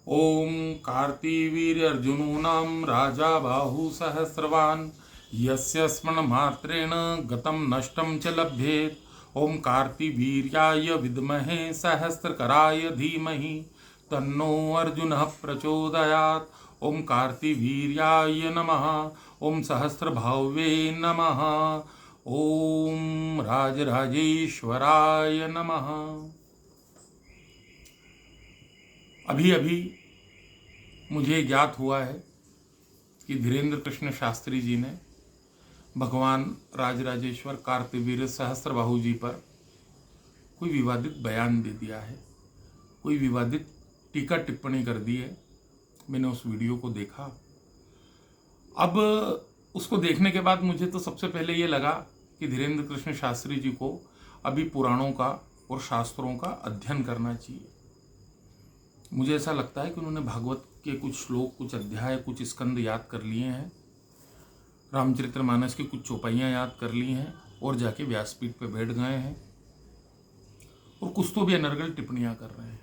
ओम कार्तिवीर्यर्जुनूनां राजा बाहु सहस्रवान् यस्य स्मरणमात्रेण गतं नष्टं च लभ्येत्। ओम कार्तिवीर्याय विद्महे सहस्रकराय धीमहि तन्नो अर्जुनः प्रचोदयात्। ओम कार्तिवीर्याय नमः। ओम सहस्रभावे नमः। ओम राजराजेश्वराय नमः। अभी अभी मुझे ज्ञात हुआ है कि धीरेन्द्र कृष्ण शास्त्री जी ने भगवान राजराजेश्वर कार्तिवीर्य सहस्त्रबाहु जी पर कोई विवादित बयान दे दिया है, कोई विवादित टीका टिप्पणी कर दी है। मैंने उस वीडियो को देखा। अब उसको देखने के बाद मुझे तो सबसे पहले ये लगा कि धीरेन्द्र कृष्ण शास्त्री जी को अभी पुराणों का और शास्त्रों का अध्ययन करना चाहिए। मुझे ऐसा लगता है कि उन्होंने भागवत के कुछ श्लोक, कुछ अध्याय, कुछ स्कंद याद कर लिए हैं, रामचरितमानस की कुछ चौपाइयाँ याद कर ली हैं और जाके व्यासपीठ पे बैठ गए हैं और कुछ तो भी अनर्गल टिप्पणियाँ कर रहे हैं।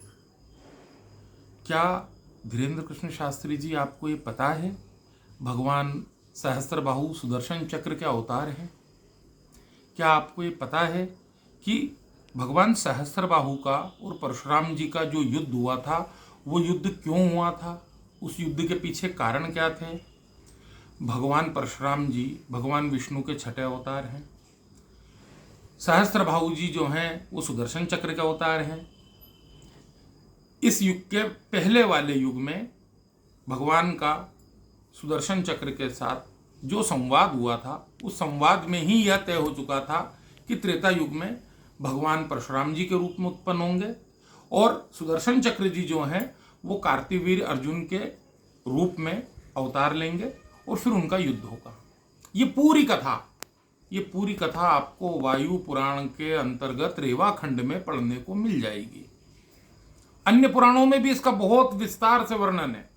क्या धीरेन्द्र कृष्ण शास्त्री जी, आपको ये पता है भगवान सहस्त्रबाहु सुदर्शन चक्र के अवतार हैं? क्या आपको ये पता है कि भगवान सहस्त्रबाहु का और परशुराम जी का जो युद्ध हुआ था, वो युद्ध क्यों हुआ था? उस युद्ध के पीछे कारण क्या थे? भगवान परशुराम जी भगवान विष्णु के छठे अवतार हैं। सहस्त्रबाहु जी जो हैं वो सुदर्शन चक्र के अवतार हैं। इस युग के पहले वाले युग में भगवान का सुदर्शन चक्र के साथ जो संवाद हुआ था, उस संवाद में ही यह तय हो चुका था कि त्रेता युग में भगवान परशुराम जी के रूप में उत्पन्न होंगे और सुदर्शन चक्र जी जो हैं वो कार्तिवीर अर्जुन के रूप में अवतार लेंगे और फिर उनका युद्ध होगा। ये पूरी कथा आपको वायु पुराण के अंतर्गत रेवा खंड में पढ़ने को मिल जाएगी। अन्य पुराणों में भी इसका बहुत विस्तार से वर्णन है।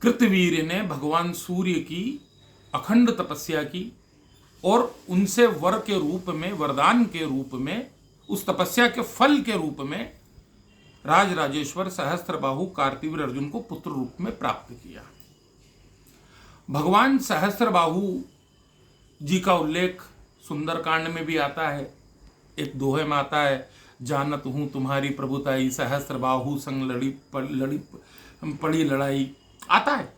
कृतवीर ने भगवान सूर्य की अखंड तपस्या की और उनसे वर के रूप में, वरदान के रूप में, उस तपस्या के फल के रूप में राजराजेश्वर सहस्त्रबाहु कार्तिवीर अर्जुन को पुत्र रूप में प्राप्त किया। भगवान सहस्त्रबाहु जी का उल्लेख सुंदरकांड में भी आता है। एक दोहे में आता है, जानत हूं तुम्हारी प्रभुताई, सहस्त्रबाहु संग पड़ी लड़ाई। आता है,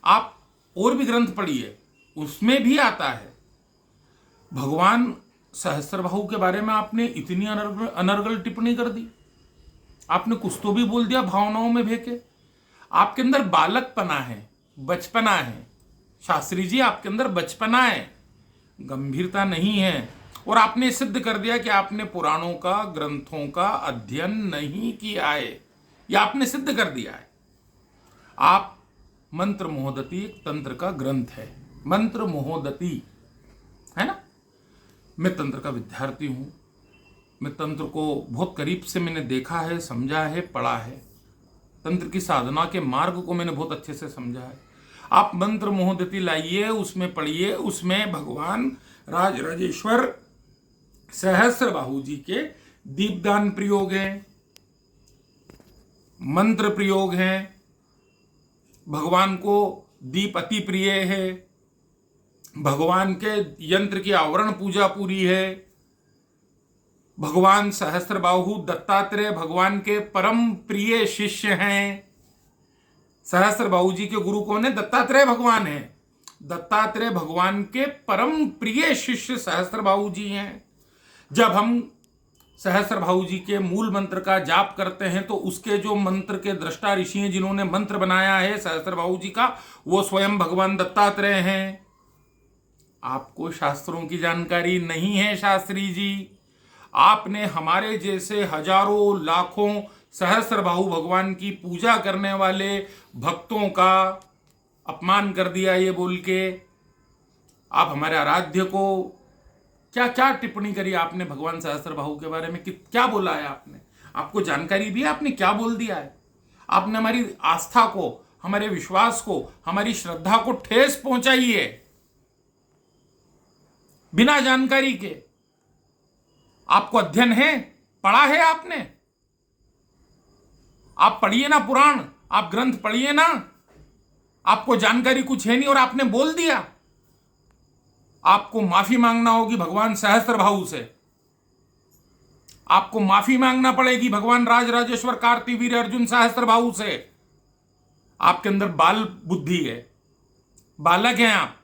आप और भी ग्रंथ पढ़िए, उसमें भी आता है। भगवान सहस्त्रबाहु के बारे में आपने इतनी अनर्गल टिप्पणी कर दी, आपने कुछ तो भी बोल दिया भावनाओं में भेके। आपके अंदर बालकपना है, बचपना है शास्त्री जी, आपके अंदर बचपना है, गंभीरता नहीं है। और आपने सिद्ध कर दिया कि आपने पुराणों का, ग्रंथों का अध्ययन नहीं किया है। यह आपने सिद्ध कर दिया है। आप मंत्र मोहदती एक तंत्र का ग्रंथ है, मंत्र मोहदती है ना। मैं तंत्र का विद्यार्थी हूं। मैं तंत्र को बहुत करीब से मैंने देखा है, समझा है, पढ़ा है। तंत्र की साधना के मार्ग को मैंने बहुत अच्छे से समझा है। आप मंत्र मोहदती लाइए, उसमें पढ़िए, उसमें भगवान राजराजेश्वर सहस्त्रबाहु जी के दीपदान प्रयोग हैं, मंत्र प्रयोग हैं। भगवान को दीप अति प्रिय है, भगवान के यंत्र की आवरण पूजा पूरी है। भगवान सहस्त्रबाहु दत्तात्रेय भगवान के परम प्रिय शिष्य हैं। सहस्त्रबाहु जी के गुरु कौन है? दत्तात्रेय भगवान है। दत्तात्रेय भगवान के परम प्रिय शिष्य सहस्त्रबाहु जी हैं। जब हम सहस्त्रबाहु जी के मूल मंत्र का जाप करते हैं तो उसके जो मंत्र के दृष्टा ऋषि हैं, जिन्होंने मंत्र बनाया है सहस्त्रबाहु जी का, वो स्वयं भगवान दत्तात्रेय हैं। आपको शास्त्रों की जानकारी नहीं है शास्त्री जी। आपने हमारे जैसे हजारों लाखों सहस्त्रबाहु भगवान की पूजा करने वाले भक्तों का अपमान कर दिया ये बोल के। आप हमारे आराध्य को क्या क्या टिप्पणी करी आपने भगवान सहस्त्रबाहु के बारे में? क्या बोला है आपने? आपको जानकारी भी है आपने क्या बोल दिया है? आपने हमारी आस्था को, हमारे विश्वास को, हमारी श्रद्धा को ठेस पहुंचाई है बिना जानकारी के। आपको अध्ययन है, पढ़ा है आपने? आप पढ़िए ना पुराण, आप ग्रंथ पढ़िए ना। आपको जानकारी कुछ है नहीं और आपने बोल दिया। आपको माफी मांगना होगी भगवान सहस्त्रबाहु से। आपको माफी मांगना पड़ेगी भगवान राजराजेश्वर कार्तिवीर्य अर्जुन सहस्त्रबाहु से। आपके अंदर बाल बुद्धि है, बालक हैं आप,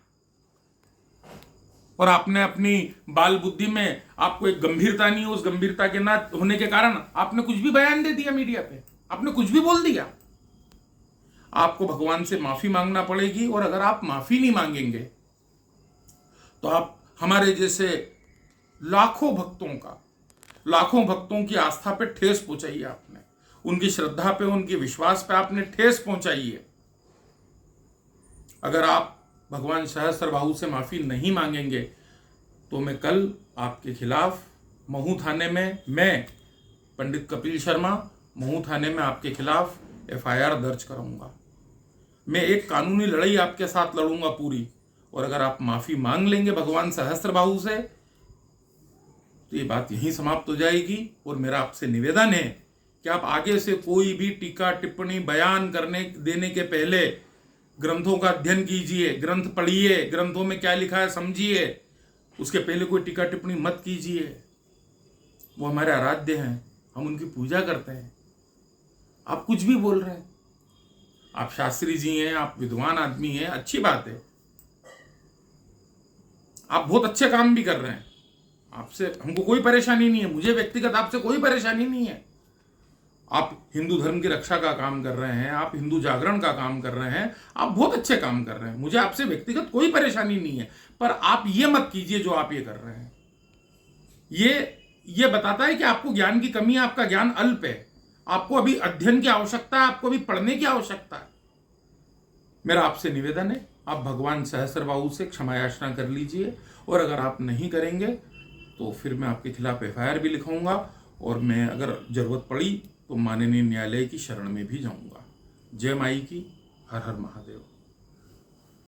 और आपने अपनी बाल बुद्धि में आपको एक गंभीरता नहीं है। उस गंभीरता के ना होने के कारण आपने कुछ भी बयान दे दिया मीडिया पे, आपने कुछ भी बोल दिया। आपको भगवान से माफी मांगना पड़ेगी, और अगर आप माफी नहीं मांगेंगे तो आप हमारे जैसे लाखों भक्तों की आस्था पे ठेस पहुंचाई है आपने, उनकी श्रद्धा पे, उनके विश्वास पे आपने ठेस पहुंचाई है। अगर आप भगवान सहस्त्रबाहु से माफी नहीं मांगेंगे तो मैं कल आपके खिलाफ महू थाने में, मैं पंडित कपिल शर्मा महू थाने में आपके खिलाफ FIR दर्ज कराऊंगा। मैं एक कानूनी लड़ाई आपके साथ लड़ूंगा पूरी, और अगर आप माफी मांग लेंगे भगवान सहस्त्रबाहु से तो ये बात यहीं समाप्त हो जाएगी। और मेरा आपसे निवेदन है कि आप आगे से कोई भी टीका टिप्पणी बयान करने देने के पहले ग्रंथों का अध्ययन कीजिए, ग्रंथ पढ़िए, ग्रंथों में क्या लिखा है समझिए, उसके पहले कोई टीका टिप्पणी मत कीजिए। वो हमारे आराध्य हैं, हम उनकी पूजा करते हैं। आप कुछ भी बोल रहे हैं, आप शास्त्री जी हैं, आप विद्वान आदमी हैं, अच्छी बात है, आप बहुत अच्छे काम भी कर रहे हैं, आपसे हमको कोई परेशानी नहीं है, मुझे व्यक्तिगत आपसे कोई परेशानी नहीं है। आप हिंदू धर्म की रक्षा का काम कर रहे हैं, आप हिंदू जागरण का काम कर रहे हैं, आप बहुत अच्छे काम कर रहे हैं, मुझे आपसे व्यक्तिगत कोई परेशानी नहीं है। पर आप ये मत कीजिए जो आप ये कर रहे हैं। ये बताता है कि आपको ज्ञान की कमी है, आपका ज्ञान अल्प है, आपको अभी अध्ययन की आवश्यकता है, आपको अभी पढ़ने की आवश्यकता है। मेरा आपसे निवेदन है, आप भगवान सहस्त्रबाहु से क्षमा याचना कर लीजिए, और अगर आप नहीं करेंगे तो फिर मैं आपके खिलाफ FIR भी लिखाऊंगा, और मैं अगर जरूरत पड़ी तो माननीय न्यायालय की शरण में भी जाऊंगा। जय माई की, हर हर महादेव।